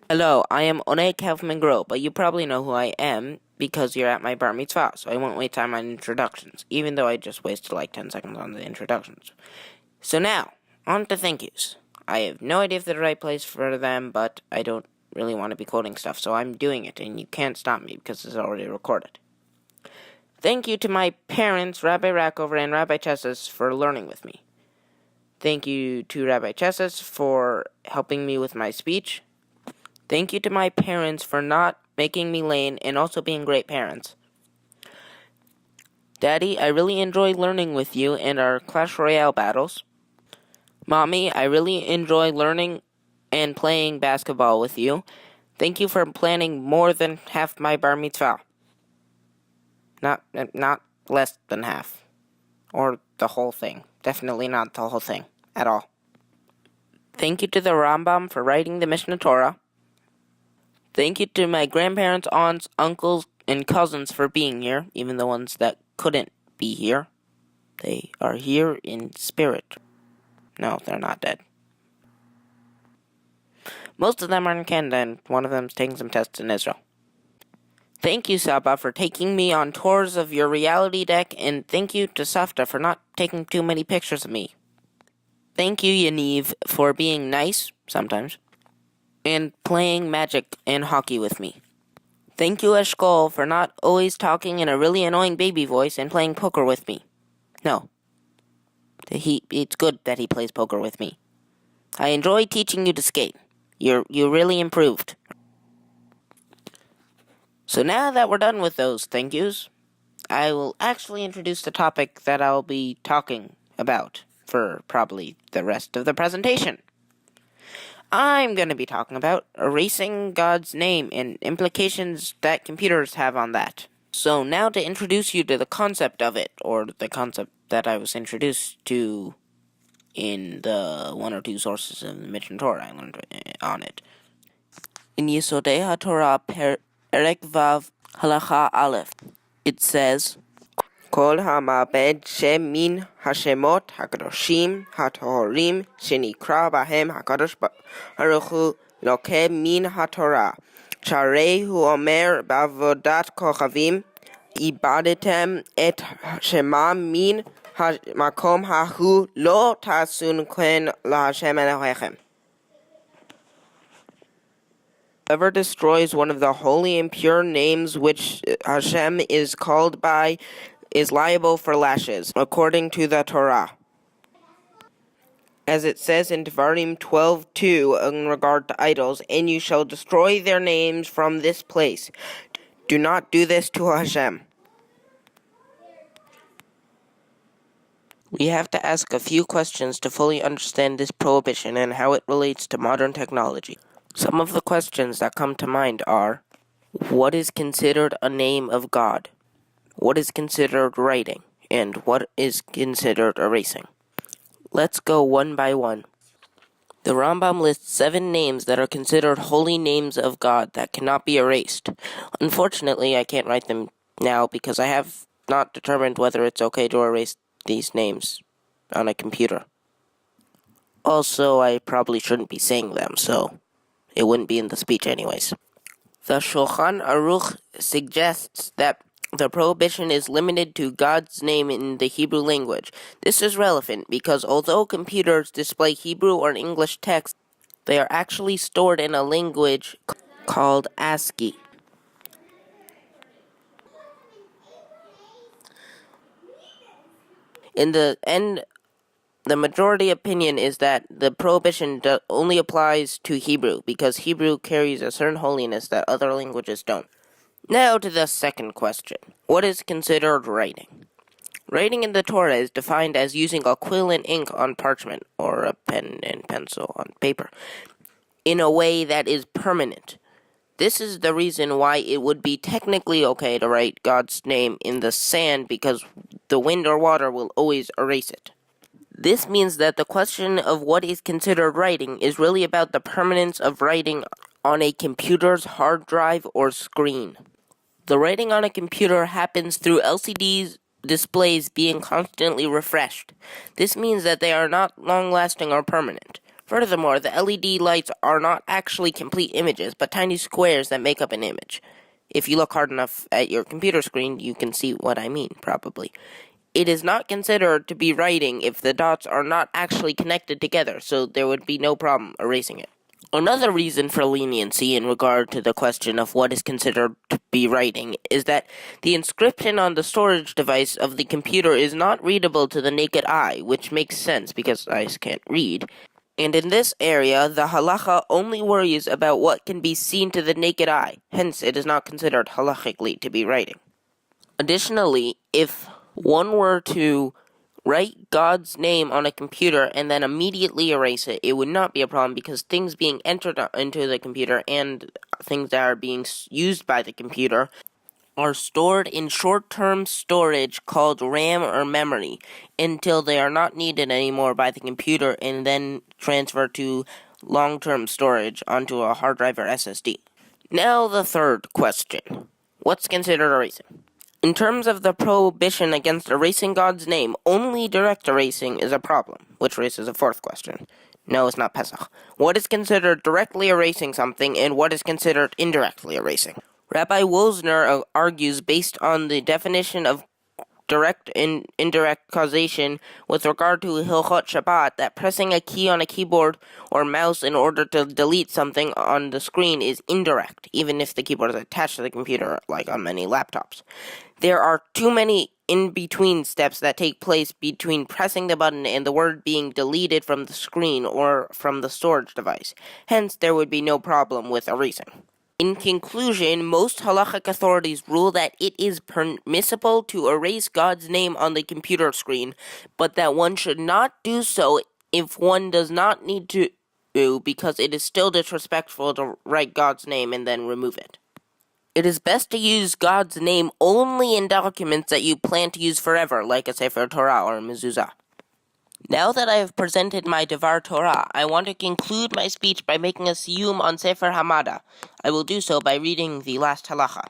Hello, I am Oneg Kaufman Grow, but you probably know who I am because you're at my Bar Mitzvah, so I won't waste time on introductions, even though I just wasted like 10 seconds on the introductions. So now, on to thank yous. I have no idea if they're the right place for them, but I don't really want to be quoting stuff, so I'm doing it, and you can't stop me because it's already recorded. Thank you to my parents, Rabbi Rackover and Rabbi Chesses, for learning with me. Thank you to Rabbi Chesses for helping me with my speech. Thank you to my parents for not making me lame and also being great parents. Daddy, I really enjoy learning with you and our Clash Royale battles. Mommy, I really enjoy learning and playing basketball with you. Thank you for planning more than half my bar mitzvah. Not less than half. Or the whole thing. Definitely not the whole thing. At all. Thank you to the Rambam for writing the Mishnah Torah. Thank you to my grandparents, aunts, uncles, and cousins for being here, even the ones that couldn't be here. They are here in spirit. No, they're not dead. Most of them are in Canada, and one of them is taking some tests in Israel. Thank you, Saba, for taking me on tours of your reality deck, and thank you to Safta for not taking too many pictures of me. Thank you, Yaniv, for being nice, sometimes, and playing magic and hockey with me. Thank you, Eshkol, for not always talking in a really annoying baby voice and playing poker with me. No. It's good that he plays poker with me. I enjoy teaching you to skate. You really improved. So now that we're done with those thank yous, I will actually introduce the topic that I'll be talking about for probably the rest of the presentation. I'm going to be talking about erasing God's name and implications that computers have on that. So now to introduce you to the concept of it, or the concept that I was introduced to in the one or two sources of the Mishnah Torah I learned on it. In Yesodei HaTorah Perek Vav Halacha Aleph, it says, Kol hama'abed shem min hashemot hakadoshim hatahorim shenikra bahem hakadosh baruch hu lokeh min haTorah sharei hu omer bavodat kochavim ibadetem et shema min makom hahu lo tasun ken laHashem Elohechem. Whoever destroys one of the holy and pure names which Hashem is called by is liable for lashes, according to the Torah. As it says in Devarim 12:2 in regard to idols, and you shall destroy their names from this place. Do not do this to Hashem. We have to ask a few questions to fully understand this prohibition and how it relates to modern technology. Some of the questions that come to mind are, what is considered a name of God? What is considered writing? And what is considered erasing? Let's go one by one. The Rambam lists 7 names that are considered holy names of God that cannot be erased. Unfortunately, I can't write them now because I have not determined whether it's okay to erase these names on a computer. Also, I probably shouldn't be saying them, so it wouldn't be in the speech anyways. The Shulchan Aruch suggests that the prohibition is limited to God's name in the Hebrew language. This is relevant because although computers display Hebrew or English text, they are actually stored in a language called ASCII. In the end, the majority opinion is that the prohibition only applies to Hebrew because Hebrew carries a certain holiness that other languages don't. Now to the second question. What is considered writing? Writing in the Torah is defined as using a quill and ink on parchment, or a pen and pencil on paper, in a way that is permanent. This is the reason why it would be technically okay to write God's name in the sand because the wind or water will always erase it. This means that the question of what is considered writing is really about the permanence of writing on a computer's hard drive or screen. The writing on a computer happens through LCD displays being constantly refreshed. This means that they are not long-lasting or permanent. Furthermore, the LED lights are not actually complete images, but tiny squares that make up an image. If you look hard enough at your computer screen, you can see what I mean, probably. It is not considered to be writing if the dots are not actually connected together, so there would be no problem erasing it. Another reason for leniency in regard to the question of what is considered to be writing is that the inscription on the storage device of the computer is not readable to the naked eye, which makes sense because eyes can't read. And in this area, the halacha only worries about what can be seen to the naked eye, hence it is not considered halachically to be writing. Additionally, if one were to write God's name on a computer and then immediately erase it, it would not be a problem because things being entered into the computer and things that are being used by the computer are stored in short-term storage called RAM or memory until they are not needed anymore by the computer and then transferred to long-term storage onto a hard drive or SSD. Now the third question. What's considered erasing? In terms of the prohibition against erasing God's name, only direct erasing is a problem, which raises a fourth question. No, it's not Pesach. What is considered directly erasing something and what is considered indirectly erasing? Rabbi Wozner argues based on the definition of direct and indirect causation with regard to Hilchot Shabbat that pressing a key on a keyboard or mouse in order to delete something on the screen is indirect, even if the keyboard is attached to the computer, like on many laptops. There are too many in-between steps that take place between pressing the button and the word being deleted from the screen or from the storage device. Hence, there would be no problem with erasing. In conclusion, most halachic authorities rule that it is permissible to erase God's name on the computer screen, but that one should not do so if one does not need to because it is still disrespectful to write God's name and then remove it. It is best to use God's name only in documents that you plan to use forever, like a Sefer Torah or a mezuzah. Now that I have presented my Devar Torah, I want to conclude my speech by making a siyum on Sefer Hamada. I will do so by reading the last halacha.